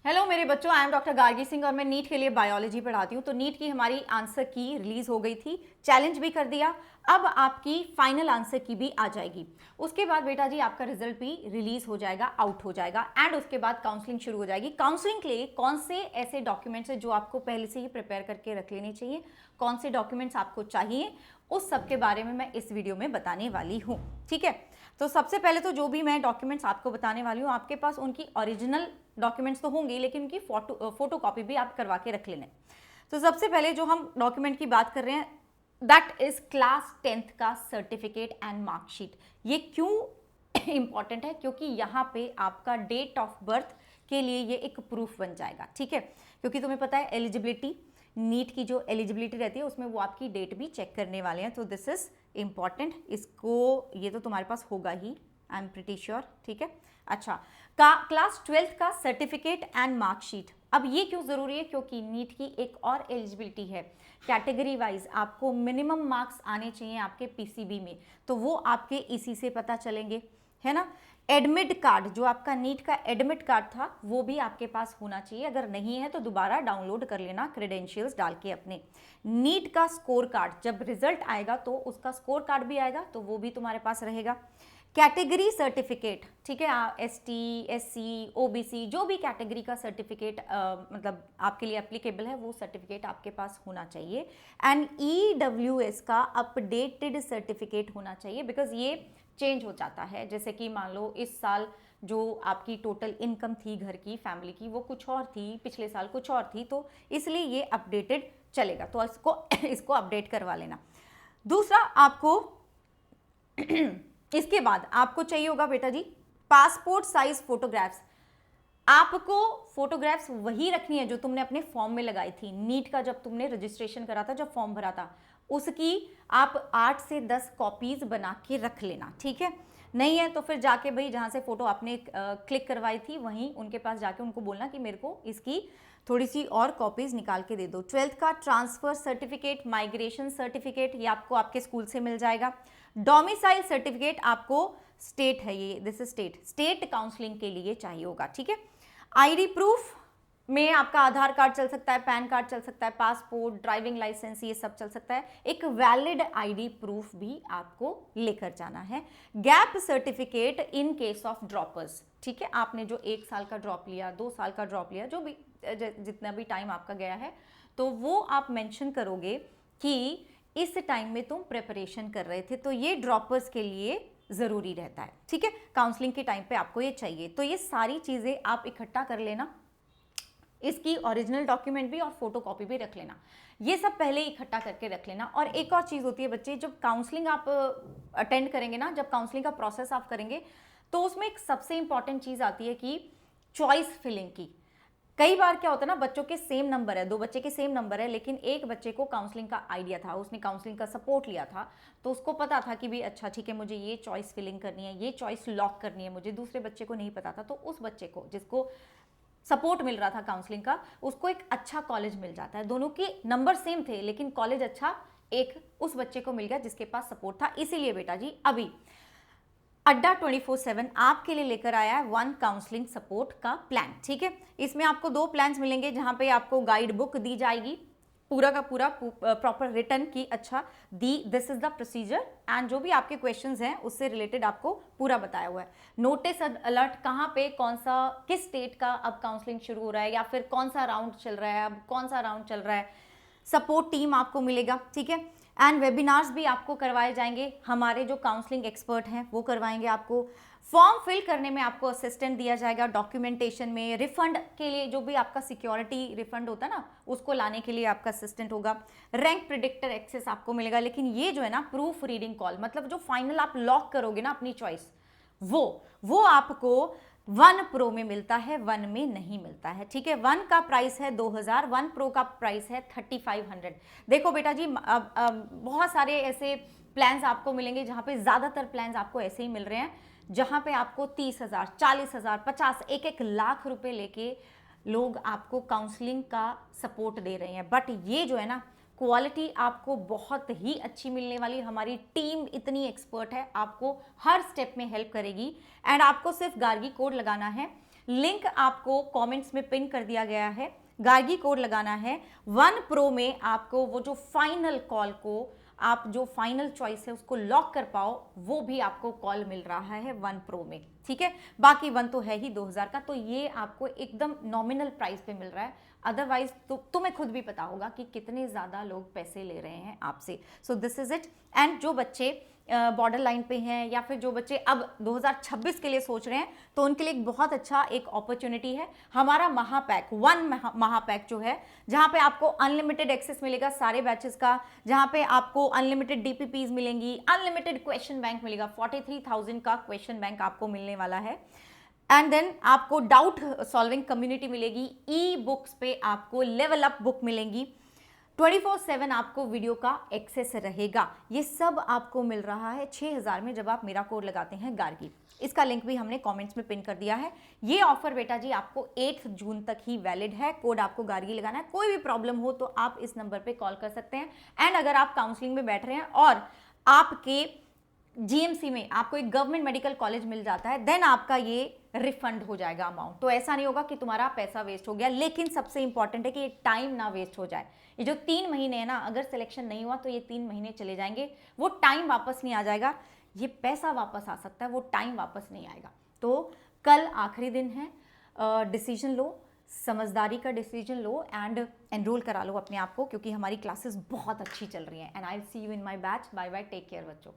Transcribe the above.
Hello मेरे बच्चों, I am doctor Gargi Singh और मैं नीट के लिए बायोलॉजी पढ़ाती हूँ। तो नीट की हमारी आंसर की रिलीज हो गई थी, चैलेंज भी कर दिया। अब आपकी फाइनल आंसर की भी आ जाएगी। उसके बाद बेटा जी आपका रिजल्ट भी रिलीज हो जाएगा, आउट हो जाएगा एंड उसके बाद काउंसलिंग शुरू हो जाएगी। काउंसलिंग के लिए कौन से ऐसे डॉक्यूमेंट्स हैं जो आपको पहले से ही प्रिपेयर करके रख लेने चाहिए, कौन से डॉक्यूमेंट्स आपको चाहिए, उस सब के बारे में मैं इस वीडियो में बताने वाली हूँ। ठीक है, तो सबसे पहले तो जो भी मैं डॉक्यूमेंट्स आपको बताने वाली हूँ, आपके पास उनकी ओरिजिनल डॉक्यूमेंट्स तो होंगे, लेकिन उनकी फोटो कॉपी भी आप करवा के रख लेना। तो सबसे पहले जो हम डॉक्यूमेंट की बात कर रहे हैं, दैट इज क्लास 10th का सर्टिफिकेट एंड मार्कशीट। ये क्यों इंपॉर्टेंट है? क्योंकि यहाँ पे आपका डेट ऑफ बर्थ के लिए ये एक प्रूफ बन जाएगा। ठीक है, क्योंकि तुम्हें पता है एलिजिबिलिटी, नीट की जो एलिजिबिलिटी रहती है उसमें वो आपकी डेट भी चेक करने वाले हैं। तो दिस इज इंपॉर्टेंट, इसको ये तो तुम्हारे पास होगा ही, आई एम प्रिटी श्योर। ठीक है, अच्छा, क्लास 12th का सर्टिफिकेट एंड मार्कशीट। अब ये क्यों जरूरी है? क्योंकि नीट की एक और एलिजिबिलिटी है, कैटेगरी वाइज आपको मिनिमम मार्क्स आने चाहिए आपके पीसीबी में, तो वो आपके इसी से पता चलेंगे, है ना। एडमिट कार्ड, जो आपका नीट का एडमिट कार्ड था, वो भी आपके पास होना चाहिए। अगर नहीं है तो दोबारा डाउनलोड कर लेना क्रेडेंशियल्स डाल के अपने। नीट का स्कोर कार्ड, जब रिजल्ट आएगा तो उसका स्कोर कार्ड भी आएगा, तो वो भी तुम्हारे पास रहेगा। कैटेगरी सर्टिफिकेट, ठीक है, एसटी, एससी, ओबीसी, जो भी कैटेगरी का सर्टिफिकेट मतलब आपके लिए एप्लीकेबल है, वो सर्टिफिकेट आपके पास होना चाहिए। एंड ईडब्ल्यूएस का अपडेटेड सर्टिफिकेट होना चाहिए, बिकॉज ये चेंज हो जाता है। जैसे कि मान लो इस साल जो आपकी टोटल इनकम थी घर की, फैमिली की, वो कुछ और थी, पिछले साल कुछ और थी, तो इसलिए ये अपडेटेड चलेगा, तो इसको इसको अपडेट करवा लेना। दूसरा, आपको इसके बाद आपको चाहिए होगा बेटा जी पासपोर्ट साइज फोटोग्राफ्स। आपको फोटोग्राफ्स वही रखनी है जो तुमने अपने फॉर्म में लगाई थी, नीट का जब तुमने रजिस्ट्रेशन करा था, जब फॉर्म भरा था, उसकी आप 8 से 10 कॉपीज बना के रख लेना। ठीक है, नहीं है तो फिर जाके भाई जहां से फोटो आपने क्लिक करवाई थी वहीं उनके पास जाके उनको बोलना कि मेरे को इसकी थोड़ी सी और कॉपीज निकाल के दे दो। 12th का ट्रांसफर सर्टिफिकेट, माइग्रेशन सर्टिफिकेट, ये आपको आपके स्कूल से मिल जाएगा। डोमिसाइल सर्टिफिकेट आपको स्टेट है, ये दिस इज स्टेट काउंसलिंग के लिए चाहिए होगा। ठीक है, आईडी प्रूफ में आपका आधार कार्ड चल सकता है, पैन कार्ड चल सकता है, पासपोर्ट, ड्राइविंग लाइसेंस, ये सब चल सकता है। एक वैलिड आईडी प्रूफ भी आपको लेकर जाना है। Gap certificate in case of droppers, ठीक है, आपने जो 1 साल का ड्रॉप लिया, 2 साल का ड्रॉप लिया, जो भी जितना भी टाइम आपका गया है, तो वो आप मेंशन करोगे कि इस टाइम में तुम प्रिपरेशन कर रहे थे, तो ये ड्रॉपर्स के लिए जरूरी रहता है। ठीक है, काउंसलिंग के टाइम पे आपको ये चाहिए, तो ये सारी चीजें आप इकट्ठा कर लेना, इसकी ओरिजिनल डॉक्यूमेंट भी और फोटो कॉपी भी रख लेना, ये सब पहले इकट्ठा करके रख लेना। और एक और चीज होती है बच्चे, जब काउंसलिंग आप अटेंड करेंगे ना, जब काउंसलिंग का प्रोसेस आप करेंगे, तो उसमें एक सबसे इंपॉर्टेंट चीज आती है कि चॉइस फिलिंग की। कई बार क्या होता है ना, बच्चों के सेम नंबर है, 2 बच्चे के सेम नंबर है, लेकिन एक बच्चे को काउंसलिंग का आइडिया था, उसने काउंसलिंग का सपोर्ट लिया था, तो उसको पता था कि भी अच्छा ठीक है मुझे ये चॉइस फिलिंग करनी है, ये चॉइस लॉक करनी है मुझे। दूसरे बच्चे को नहीं पता था, तो उस बच्चे को जिसको सपोर्ट मिल रहा था काउंसलिंग का, उसको एक अच्छा कॉलेज मिल जाता है। दोनों के नंबर सेम थे लेकिन कॉलेज अच्छा एक उस बच्चे को मिल गया जिसके पास सपोर्ट था। इसीलिए बेटा जी अभी अड्डा 24/7 आपके लिए लेकर आया है वन काउंसलिंग सपोर्ट का प्लान। ठीक है, इसमें आपको 2 प्लान्स मिलेंगे, जहां पे आपको गाइड बुक दी जाएगी, पूरा का पूरा प्रॉपर रिटर्न की, अच्छा the this is the procedure, and जो भी आपके क्वेश्चंस हैं उससे रिलेटेड आपको पूरा बताया हुआ है। नोटिस अलर्ट, कहाँ पे कौन सा, किस स्टेट का अब काउंसलिंग शुरू हो रहा है, या फिर कौन सा राउंड चल रहा है, अब कौन सा राउंड चल रहा है, सपोर्ट टीम आपको मिलेगा। ठीक है, एंड वेबिनार्स भी आपको करवाए जाएंगे, हमारे जो काउंसलिंग एक्सपर्ट हैं वो करवाएंगे आपको। फॉर्म फिल करने में आपको असिस्टेंट दिया जाएगा, डॉक्यूमेंटेशन में, रिफंड के लिए जो भी आपका सिक्योरिटी रिफंड होता है ना, उसको लाने के लिए आपका असिस्टेंट होगा। रैंक प्रिडिक्टर एक्सेस आपको मिलेगा। लेकिन ये जो है ना प्रूफ रीडिंग कॉल, मतलब जो फाइनल आप लॉक करोगे ना अपनी चॉइस, वो आपको 1 प्रो में मिलता है, 1 में नहीं मिलता है। ठीक है, 1 का प्राइस है 2000, 1 प्रो का प्राइस है 3500। देखो बेटा जी अब बहुत सारे ऐसे प्लान्स आपको मिलेंगे, जहां पे ज्यादातर प्लान्स आपको ऐसे ही मिल रहे हैं, जहां पे आपको 30,000, 40,000, 50, 1-1 लाख रुपए लेके लोग आपको काउंसलिंग का सपोर्ट दे रहे हैं। बट ये जो है ना क्वालिटी आपको बहुत ही अच्छी मिलने वाली, हमारी टीम इतनी एक्सपर्ट है, आपको हर स्टेप में हेल्प करेगी। एंड आपको सिर्फ गार्गी कोड लगाना है, लिंक आपको कमेंट्स में पिन कर दिया गया है। गार्गी कोड लगाना है। 1 प्रो में आपको वो जो फाइनल कॉल को आप जो फाइनल चॉइस है उसको लॉक कर पाओ, वो भी आपको कॉल मिल रहा है 1 प्रो में, ठीक है। बाकी 1 तो है ही 2000 का, तो ये आपको एकदम नॉमिनल प्राइस पे मिल रहा है। अदरवाइज तो तुम्हें खुद भी पता होगा कि कितने ज़्यादा लोग पैसे ले रहे हैं आपसे। So this is it. And जो बच्चे बॉर्डर लाइन पे हैं या फिर जो बच्चे अब 2026 के लिए सोच रहे हैं, तो उनके लिए एक बहुत अच्छा एक अपॉर्चुनिटी है हमारा महापैक, महापैक जो है, जहां पे आपको अनलिमिटेड एक्सेस मिलेगा सारे बैचेस का, जहां पे आपको अनलिमिटेड डीपीपीज मिलेंगी, अनलिमिटेड क्वेश्चन बैंक मिलेगा, 43,000 का क्वेश्चन बैंक आपको मिलने वाला है। एंड देन आपको डाउट सॉल्विंग कम्युनिटी मिलेगी, ई बुक्स पे आपको लेवल अप बुक मिलेंगी, 24/7 आपको वीडियो का एक्सेस रहेगा। ये सब आपको मिल रहा है 6000 में जब आप मेरा कोड लगाते हैं गार्गी। इसका लिंक भी हमने कमेंट्स में पिन कर दिया है। ये ऑफर बेटा जी आपको 8 जून तक ही वैलिड है। कोड आपको गार्गी लगाना है। कोई भी प्रॉब्लम हो तो आप इस नंबर पे कॉल कर सकते हैं। एंड अगर आप काउंसलिंग में बैठ रहे हैं और आपके जीएमसी में आपको एक गवर्नमेंट मेडिकल कॉलेज मिल जाता है, देन आपका ये रिफंड हो जाएगा अमाउंट। तो ऐसा नहीं होगा कि तुम्हारा पैसा वेस्ट हो गया। लेकिन सबसे इंपॉर्टेंट है कि ये टाइम ना वेस्ट हो जाए। ये जो 3 महीने है ना, अगर सिलेक्शन नहीं हुआ तो ये 3 महीने चले जाएंगे, वो टाइम वापस नहीं आ जाएगा। ये पैसा वापस आ सकता है, वो टाइम वापस नहीं आएगा। तो कल आखिरी दिन है, डिसीजन लो, समझदारी का डिसीजन लो एंड एनरोल करा लो अपने आप को, क्योंकि हमारी क्लासेस बहुत अच्छी चल रही हैं। And I will see you in my batch. Bye bye, take care बच्चों।